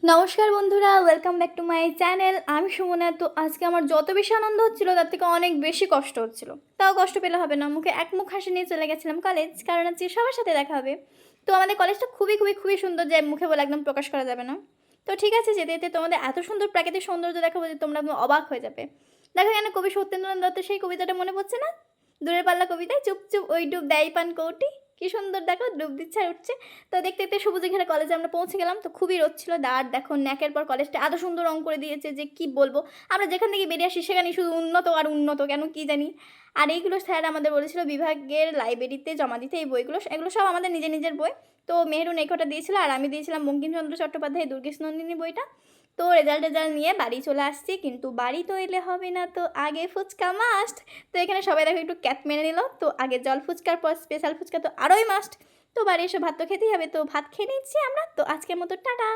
নমস্কার বন্ধুরা, welcome back to my channel. আমি সুমনা। তো আজকে আমার যত বেশি আনন্দ হচ্ছিল তার থেকে অনেক বেশি কষ্ট হচ্ছিল। তাও কষ্ট পেলে হবে না, মুখে এক মুখ হাসি নিয়ে চলে গেছিলাম কলেজ, কারণ আজকে সবার সাথে দেখা হবে। তো আমাদের কলেজটা খুবই খুবই খুবই সুন্দর, যে মুখে বলে একদম প্রকাশ করা যাবে না। তো ঠিক আছে, যেতে যেতে তোমাদের এত সুন্দর প্রাকৃতিক সৌন্দর্য দেখাবো যে তোমরা একদম অবাক হয়ে যাবে। দেখো, এখানে কবি সত্যেন্দ্রনাথ দত্তের সেই কবিতাটা মনে পড়ছে না? দূরের পাল্লা কবিতায় চুপ চুপ ওই ডুব দেয় পান কৌটি। কি সুন্দর দেখো, ডুব দিচ্ছে আর উঠছে। তো দেখতে দেখতে সবুজে ঘেরা কলেজে আমরা পৌঁছে গেলাম। তো খুবই রোদ ছিল, আর দেখো ন্যাকের পর কলেজটা এত সুন্দর রং করে দিয়েছে যে কি বলবো। আমরা যেখান থেকে বেরিয়ে আসি সেখানেই শুধু উন্নত আর উন্নত, কেন কি জানি। আর এইগুলো স্যার আমাদের বলেছিল বিভাগের লাইব্রেরিতে জমা দিতে, এই বইগুলো এগুলো সব আমাদের নিজের নিজের বই। তো মেহরুন এই কটা দিয়েছিল, আর আমি দিয়েছিলাম বঙ্কিমচন্দ্র চট্টোপাধ্যায় দুর্গেশ নন্দিনী বইটা। তো রেজাল্ট নিয়ে বাড়ি চলে আসছি, কিন্তু বাড়ি তো এলে হবে না, তো আগে ফুচকা মাস্ট। তো এখানে সবাই দেখো একটু ক্যাত মেরে নিল। তো আগে জল ফুচকার পর স্পেশাল ফুচকা তো আরোই মাস্ট। তো বাড়ি এসে ভাত তো খেতেই হবে, তো ভাত খেয়ে নিচ্ছি আমরা। তো আজকের মতো টাটা।